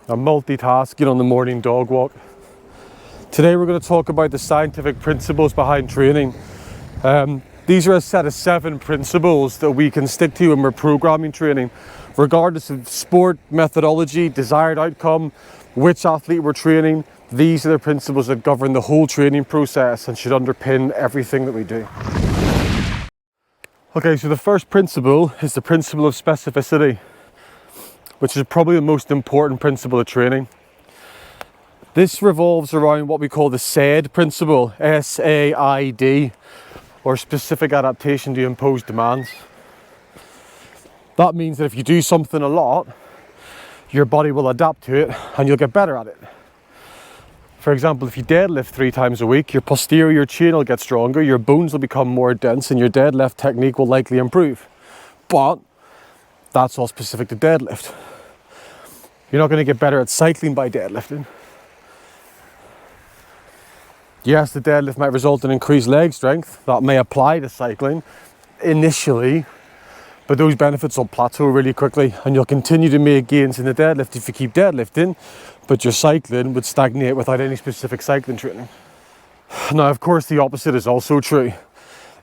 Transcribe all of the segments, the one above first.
I'm multitasking on the morning dog walk. Today we're going to talk about the scientific principles behind training. These are a set of 7 principles that we can stick to when we're programming training, regardless of sport, methodology, desired outcome, which athlete we're training. These are the principles that govern the whole training process and should underpin everything that we do. Okay, so the first principle is the principle of specificity, which is probably the most important principle of training. This revolves around what we call the SAID principle, S-A-I-D, or specific adaptation to imposed demands. That means that if you do something a lot, your body will adapt to it and you'll get better at it. For example, if you deadlift 3 times a week, your posterior chain will get stronger, your bones will become more dense, and your deadlift technique will likely improve. But that's all specific to deadlift. You're not going to get better at cycling by deadlifting. Yes, the deadlift might result in increased leg strength. That may apply to cycling initially, but those benefits will plateau really quickly, and you'll continue to make gains in the deadlift if you keep deadlifting, but your cycling would stagnate without any specific cycling training. Now, of course, the opposite is also true.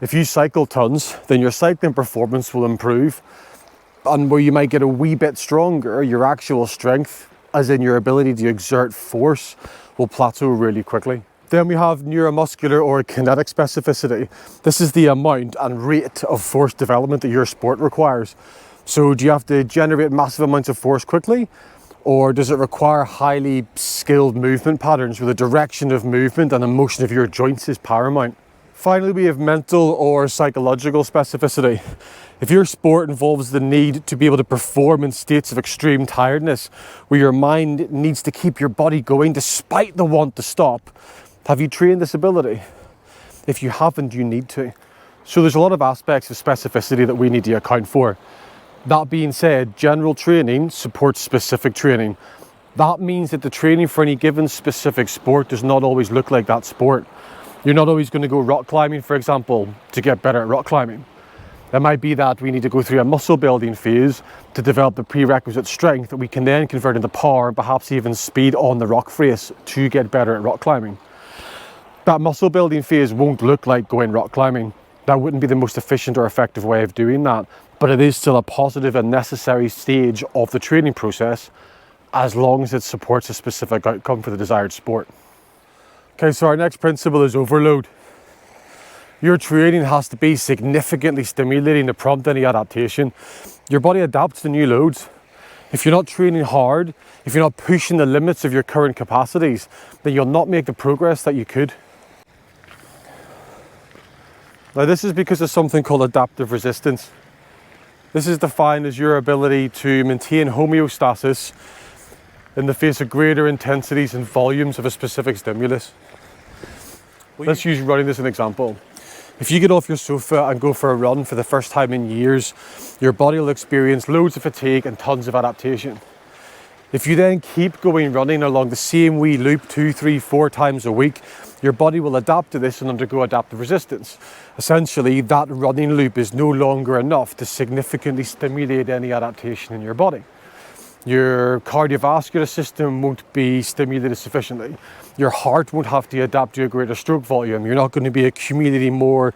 If you cycle tons, then your cycling performance will improve, and where you might get a wee bit stronger, your actual strength, as in your ability to exert force, will plateau really quickly. Then we have neuromuscular or kinetic specificity. This is the amount and rate of force development that your sport requires. So do you have to generate massive amounts of force quickly, or does it require highly skilled movement patterns where the direction of movement and the motion of your joints is paramount? Finally, we have mental or psychological specificity. If your sport involves the need to be able to perform in states of extreme tiredness, where your mind needs to keep your body going despite the want to stop, have you trained this ability? If you haven't, you need to. So there's a lot of aspects of specificity that we need to account for. That being said, general training supports specific training. That means that the training for any given specific sport does not always look like that sport. You're not always going to go rock climbing, for example, to get better at rock climbing. It might be that we need to go through a muscle building phase to develop the prerequisite strength that we can then convert into power and perhaps even speed on the rock face to get better at rock climbing. That muscle building phase won't look like going rock climbing. That wouldn't be the most efficient or effective way of doing that, but it is still a positive and necessary stage of the training process as long as it supports a specific outcome for the desired sport. Okay, so our next principle is overload. Your training has to be significantly stimulating to prompt any adaptation. Your body adapts to new loads. If you're not training hard, if you're not pushing the limits of your current capacities, then you'll not make the progress that you could. Now, this is because of something called adaptive resistance. This is defined as your ability to maintain homeostasis in the face of greater intensities and volumes of a specific stimulus. Let's use running as an example. If you get off your sofa and go for a run for the first time in years, your body will experience loads of fatigue and tons of adaptation. If you then keep going running along the same wee loop 2, 3, 4 times a week, your body will adapt to this and undergo adaptive resistance. Essentially, that running loop is no longer enough to significantly stimulate any adaptation in your body. Your cardiovascular system won't be stimulated sufficiently. Your heart won't have to adapt to a greater stroke volume. You're not going to be accumulating more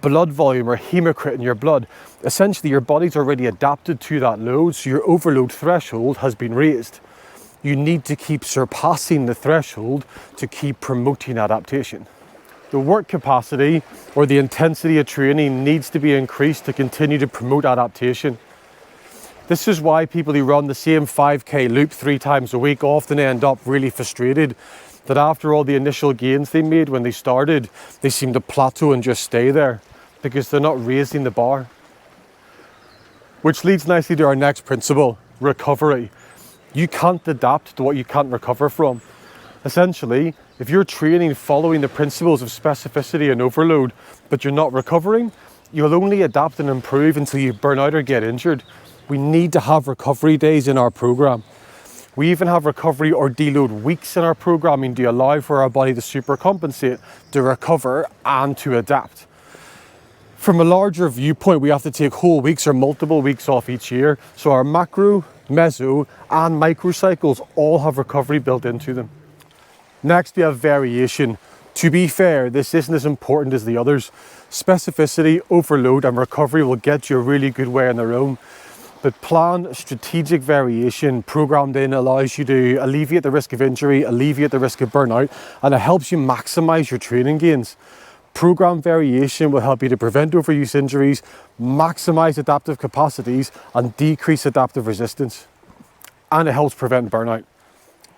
blood volume or hematocrit in your blood. Essentially, your body's already adapted to that load, so your overload threshold has been raised. You need to keep surpassing the threshold to keep promoting adaptation. The work capacity or the intensity of training needs to be increased to continue to promote adaptation. This is why people who run the same 5K loop 3 times a week often end up really frustrated that after all the initial gains they made when they started, they seem to plateau and just stay there because they're not raising the bar. Which leads nicely to our next principle, recovery. You can't adapt to what you can't recover from. Essentially, if you're training following the principles of specificity and overload, but you're not recovering, you'll only adapt and improve until you burn out or get injured. We need to have recovery days in our program. We even have recovery or deload weeks in our programming to allow for our body to supercompensate, to recover and to adapt. From a larger viewpoint, we have to take whole weeks or multiple weeks off each year. So our macro, meso, and micro cycles all have recovery built into them. Next, we have variation. To be fair, this isn't as important as the others. Specificity, overload, and recovery will get you a really good way on their own. But planned strategic variation programmed in allows you to alleviate the risk of injury, alleviate the risk of burnout, and it helps you maximize your training gains. Program variation will help you to prevent overuse injuries, maximize adaptive capacities, and decrease adaptive resistance. And it helps prevent burnout.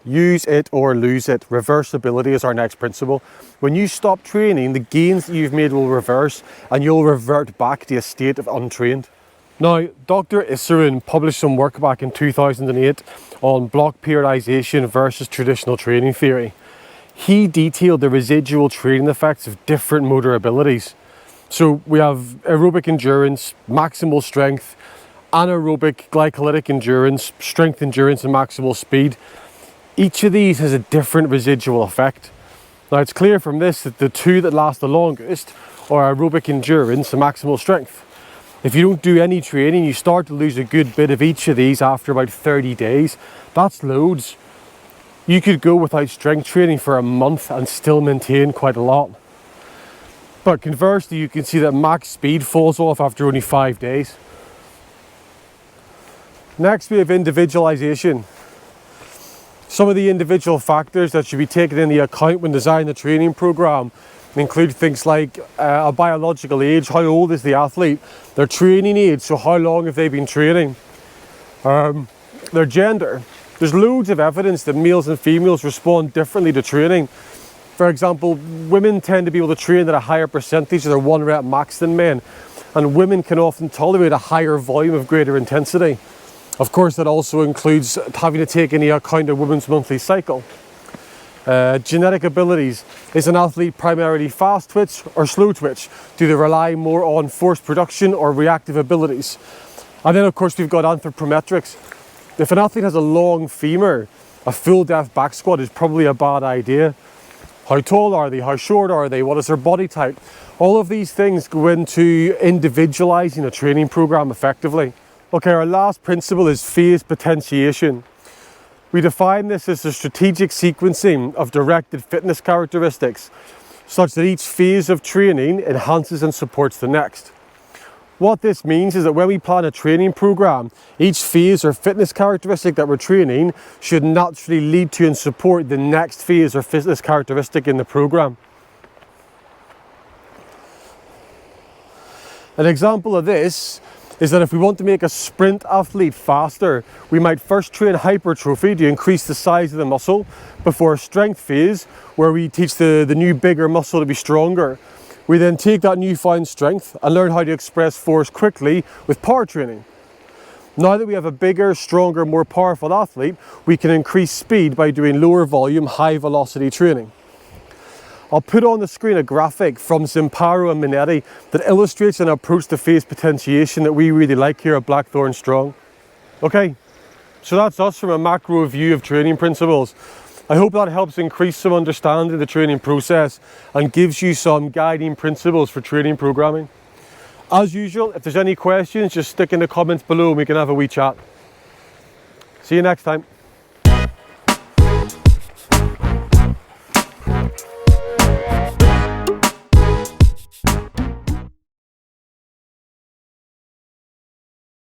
Use it or lose it. Reversibility is our next principle. When you stop training, the gains that you've made will reverse and you'll revert back to a state of untrained. Now, Dr. Issarin published some work back in 2008 on block periodization versus traditional training theory. He detailed the residual training effects of different motor abilities. So we have aerobic endurance, maximal strength, anaerobic glycolytic endurance, strength endurance, and maximal speed. Each of these has a different residual effect. Now it's clear from this that the two that last the longest are aerobic endurance and maximal strength. If you don't do any training, you start to lose a good bit of each of these after about 30 days. That's loads. You could go without strength training for a month and still maintain quite a lot. But conversely, you can see that max speed falls off after only 5 days. Next, we have individualization. Some of the individual factors that should be taken into account when designing a training program include things like a biological age, how old is the athlete, their training age, so how long have they been training, their gender. There's loads of evidence that males and females respond differently to training. For example, women tend to be able to train at a higher percentage of their 1 rep max than men, and women can often tolerate a higher volume of greater intensity. Of course, that also includes having to take into account a woman's monthly cycle. Genetic abilities. Is an athlete primarily fast twitch or slow twitch? Do they rely more on force production or reactive abilities? And then of course we've got anthropometrics. If an athlete has a long femur, a full depth back squat is probably a bad idea. How tall are they? How short are they? What is their body type? All of these things go into individualizing a training program effectively. Okay, our last principle is phase potentiation. We define this as the strategic sequencing of directed fitness characteristics, such that each phase of training enhances and supports the next. What this means is that when we plan a training program, each phase or fitness characteristic that we're training should naturally lead to and support the next phase or fitness characteristic in the program. An example of this is that if we want to make a sprint athlete faster, we might first train hypertrophy to increase the size of the muscle before a strength phase where we teach the new bigger muscle to be stronger. We then take that newfound strength and learn how to express force quickly with power training. Now that we have a bigger, stronger, more powerful athlete, we can increase speed by doing lower volume, high velocity training. I'll put on the screen a graphic from Zimparo and Minetti that illustrates an approach to phase potentiation that we really like here at Blackthorn Strong. Okay, so that's us from a macro view of training principles. I hope that helps increase some understanding of the training process and gives you some guiding principles for training programming. As usual, if there's any questions, just stick in the comments below and we can have a wee chat. See you next time.